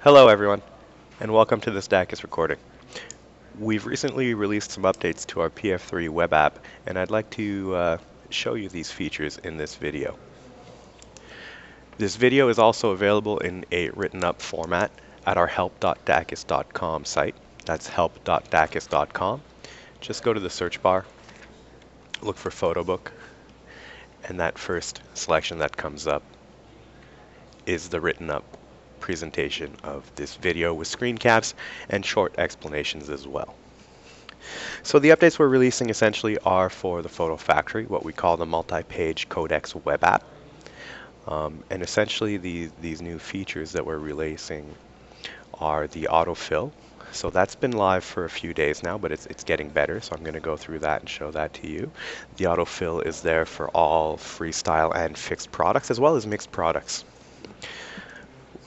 Hello everyone, and welcome to this Dakis recording. We've recently released some updates to our PF3 web app, and I'd like to show you these features in this video. This video is also available in a written up format at our help.dakis.com site. That's help.dakis.com. Just go to the search bar, look for PhotoBook, and that first selection that comes up is the written up presentation of this video with screen caps and short explanations as well. So the updates we're releasing essentially are for the Photo Factory, what we call the multi-page codex web app. And essentially these new features that we're releasing are the autofill. So that's been live for a few days now, but it's getting better, so I'm going to go through that and show that to you. The autofill is there for all freestyle and fixed products as well as mixed products.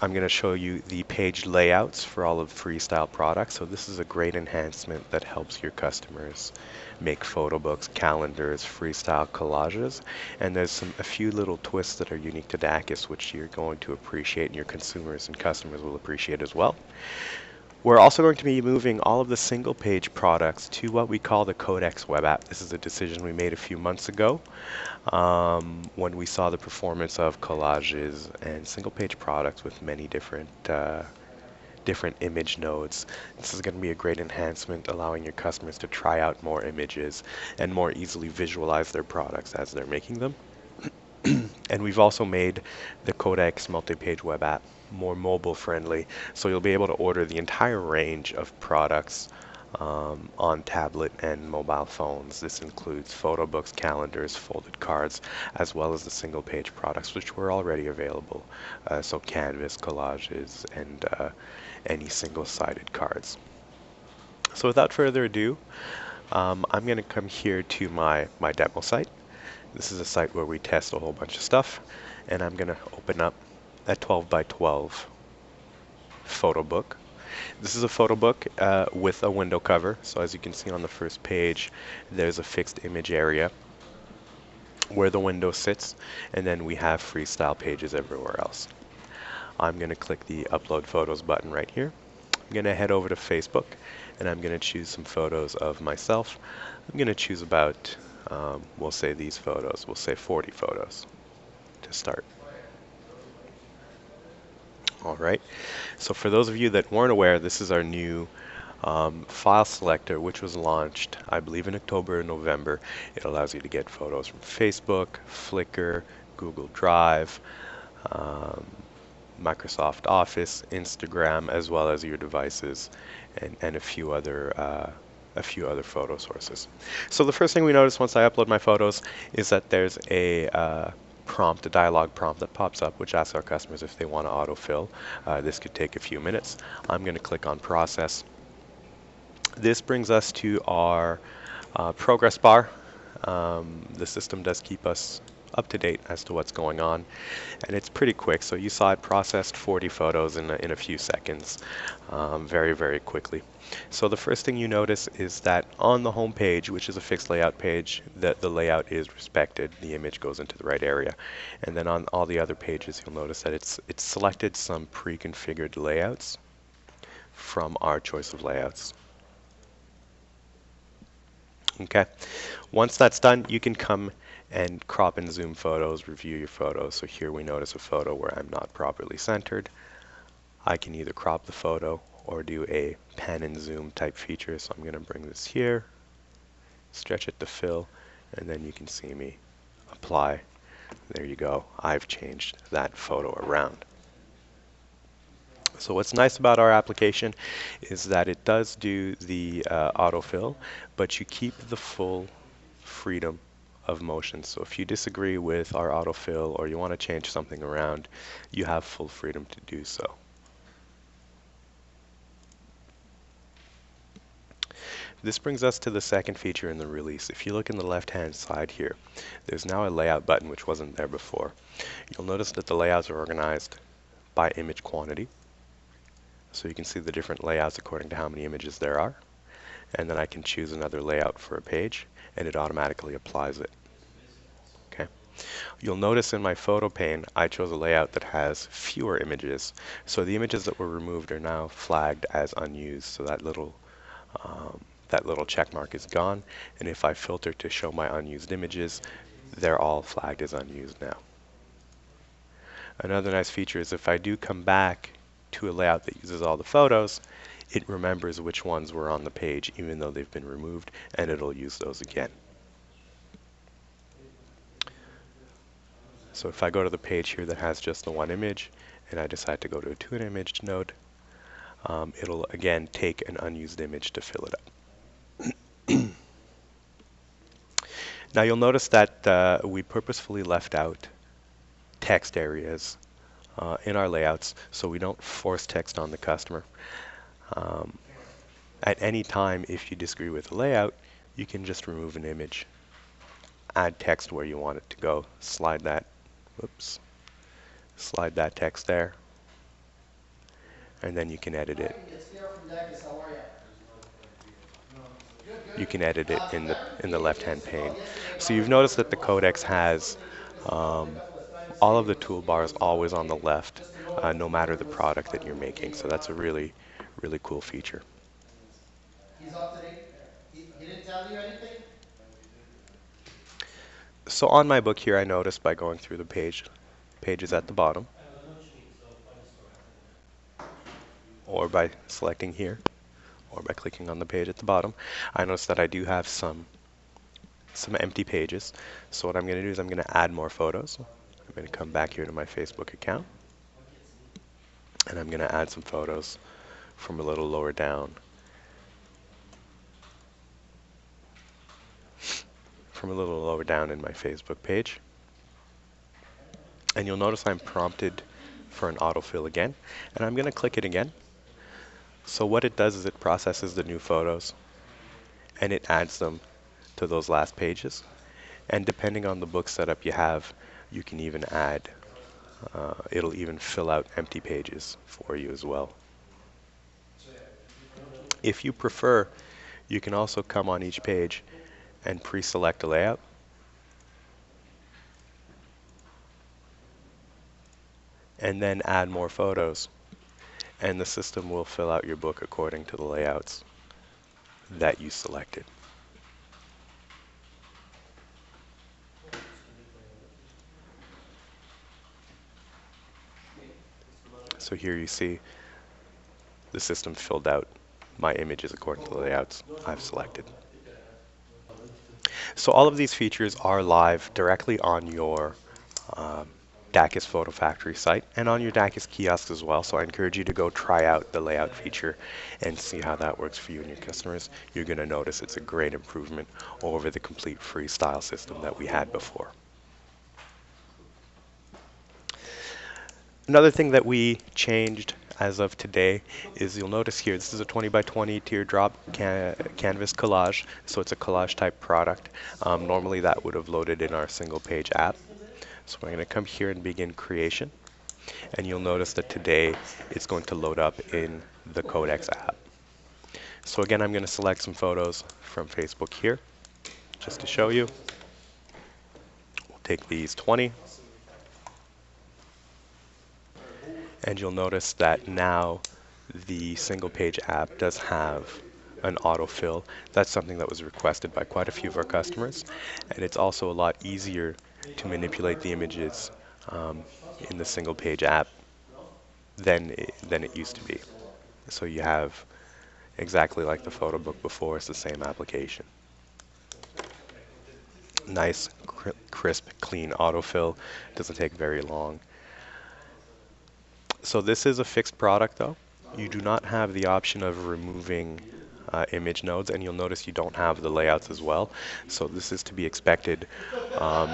I'm going to show you the page layouts for all of freestyle products. So this is a great enhancement that helps your customers make photo books, calendars, freestyle collages. And there's a few little twists that are unique to Dakis, which you're going to appreciate and your consumers and customers will appreciate as well. We're also going to be moving all of the single page products to what we call the Codex web app. This is a decision we made a few months ago when we saw the performance of collages and single page products with many different image nodes. This is going to be a great enhancement, allowing your customers to try out more images and more easily visualize their products as they're making them. And we've also made the Codex multi-page web app more mobile friendly, so you'll be able to order the entire range of products on tablet and mobile phones. This includes photo books, calendars, folded cards, as well as the single page products which were already available. So canvas, collages, and any single-sided cards. So without further ado, I'm going to come here to my demo site. This is a site where we test a whole bunch of stuff, and I'm going to open up a 12 by 12 photo book. This is a photo book with a window cover. So as you can see on the first page, there's a fixed image area where the window sits, and then we have freestyle pages everywhere else. I'm going to click the Upload Photos button right here. I'm going to head over to Facebook, and I'm going to choose some photos of myself. I'm going to choose about, we'll say these photos, we'll say 40 photos to start. Alright, so for those of you that weren't aware, this is our new File Selector, which was launched, I believe, in October or November. It allows you to get photos from Facebook, Flickr, Google Drive, Microsoft Office, Instagram, as well as your devices, and a few other photo sources. So the first thing we notice once I upload my photos is that there's a dialog prompt that pops up, which asks our customers if they want to autofill. This could take a few minutes. I'm going to click on Process. This brings us to our progress bar. The system does keep us up to date as to what's going on, and it's pretty quick. So you saw it processed 40 photos in a few seconds, very, very quickly. So the first thing you notice is that on the home page, which is a fixed layout page, that the layout is respected. The image goes into the right area. And then on all the other pages, you'll notice that it's selected some pre-configured layouts from our choice of layouts. Okay. Once that's done, you can come and crop and zoom photos, review your photos. So here we notice a photo where I'm not properly centered. I can either crop the photo or do a pan and zoom type feature. So I'm going to bring this here, stretch it to fill, and then you can see me apply. There you go. I've changed that photo around. So what's nice about our application is that it does do the autofill, but you keep the full freedom of motion. So if you disagree with our autofill or you want to change something around, you have full freedom to do so. This brings us to the second feature in the release. If you look in the left-hand side here, there's now a layout button which wasn't there before. You'll notice that the layouts are organized by image quantity. So you can see the different layouts according to how many images there are. And then I can choose another layout for a page, and it automatically applies it. Okay. You'll notice in my photo pane, I chose a layout that has fewer images. So the images that were removed are now flagged as unused. So that little check mark is gone. And if I filter to show my unused images, they're all flagged as unused now. Another nice feature is if I do come back to a layout that uses all the photos, it remembers which ones were on the page even though they've been removed, and it'll use those again. So if I go to the page here that has just the one image, and I decide to go to a two-image node, it'll again take an unused image to fill it up. Now you'll notice that we purposefully left out text areas in our layouts so we don't force text on the customer. At any time, if you disagree with the layout, you can just remove an image, add text where you want it to go, slide that text there, and then you can edit it. You can edit it in the left-hand pane. So you've noticed that the Codex has all of the toolbars always on the left, no matter the product that you're making. So that's a really, really cool feature. He's up to date. He didn't tell you anything? So on my book here, I noticed by going through the pages at the bottom, or by selecting here, or by clicking on the page at the bottom, I notice that I do have some empty pages. So what I'm going to do is I'm going to add more photos. I'm going to come back here to my Facebook account, and I'm going to add some photos from a little lower down. From a little lower down in my Facebook page. And you'll notice I'm prompted for an autofill again, and I'm going to click it again. So what it does is it processes the new photos, and it adds them to those last pages. And depending on the book setup you have, you can even add, it'll even fill out empty pages for you as well. If you prefer, you can also come on each page and pre-select a layout. And then add more photos. And the system will fill out your book according to the layouts that you selected. So here you see the system filled out my images according to the layouts I've selected. So all of these features are live directly on your Dakis Photo Factory site and on your Dakis kiosk as well. So I encourage you to go try out the layout feature and see how that works for you and your customers. You're going to notice it's a great improvement over the complete freestyle system that we had before. Another thing that we changed as of today is you'll notice here, this is a 20 by 20 teardrop canvas collage. So it's a collage type product. Normally that would have loaded in our single page app. So we're going to come here and begin creation. And you'll notice that today it's going to load up in the Codex app. So again, I'm going to select some photos from Facebook here just to show you. We'll take these 20. And you'll notice that now the single page app does have an autofill. That's something that was requested by quite a few of our customers. And it's also a lot easier to manipulate the images in the single page app than it used to be. So you have exactly like the photo book before, it's the same application. Nice, crisp, clean autofill. Doesn't take very long. So this is a fixed product though. You do not have the option of removing image nodes, and you'll notice you don't have the layouts as well. So this is to be expected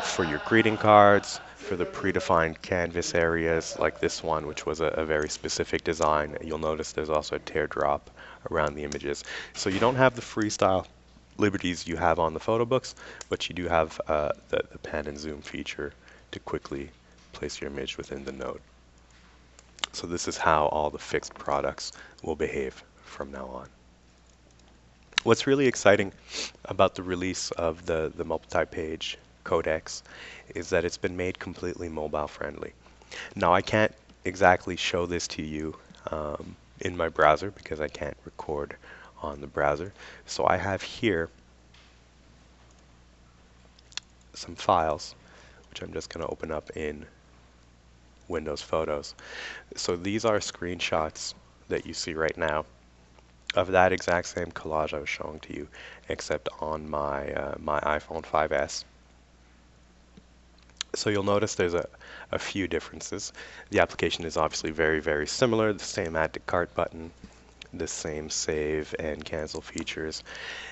for your greeting cards, for the predefined canvas areas like this one, which was a very specific design. You'll notice there's also a teardrop around the images. So you don't have the freestyle liberties you have on the photo books, but you do have the pan and zoom feature to quickly place your image within the node. So this is how all the fixed products will behave from now on. What's really exciting about the release of the multi-page codecs is that it's been made completely mobile friendly. Now I can't exactly show this to you in my browser because I can't record on the browser. So I have here some files, which I'm just going to open up in Windows Photos. So these are screenshots that you see right now of that exact same collage I was showing to you, except on my iPhone 5S. So you'll notice there's a few differences. The application is obviously very, very similar. The same add to cart button, the same save and cancel features,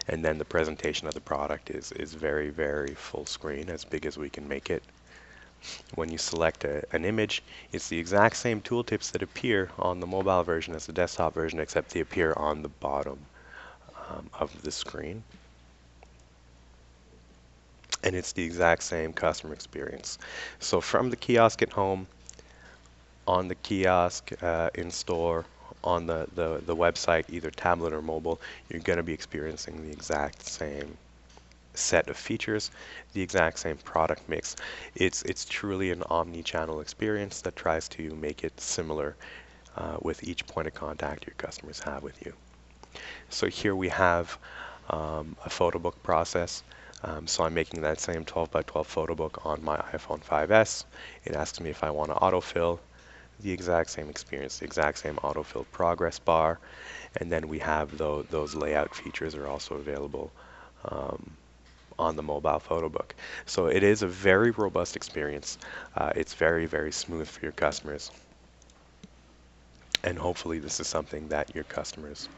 and then the presentation of the product is very, very full screen, as big as we can make it. When you select an image, it's the exact same tooltips that appear on the mobile version as the desktop version, except they appear on the bottom of the screen. And it's the exact same customer experience. So from the kiosk at home, on the kiosk in store, on the website, either tablet or mobile, you're going to be experiencing the exact same set of features, the exact same product mix. It's truly an omni-channel experience that tries to make it similar with each point of contact your customers have with you. So here we have a photo book process. So I'm making that same 12 by 12 photo book on my iPhone 5S. It asks me if I want to autofill. The exact same experience, the exact same autofill progress bar, and then we have those layout features are also available on the mobile photo book. So it is a very robust experience. It's very, very smooth for your customers, and hopefully this is something that your customers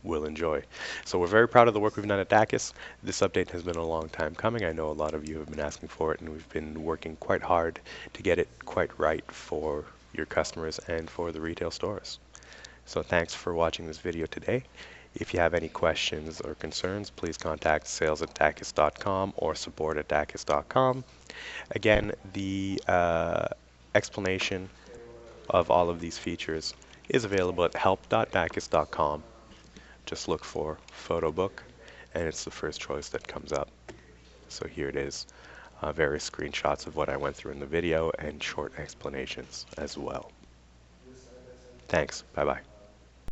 will enjoy. So we're very proud of the work we've done at Dakis. This update has been a long time coming. I know a lot of you have been asking for it, and we've been working quite hard to get it quite right for your customers and for the retail stores. So thanks for watching this video today. If you have any questions or concerns, please contact sales@dakis.com or support@dakis.com. Again, the explanation of all of these features is available at help.dakis.com. Just look for PhotoBook, and it's the first choice that comes up. So here it is, various screenshots of what I went through in the video and short explanations as well. Thanks. Bye-bye.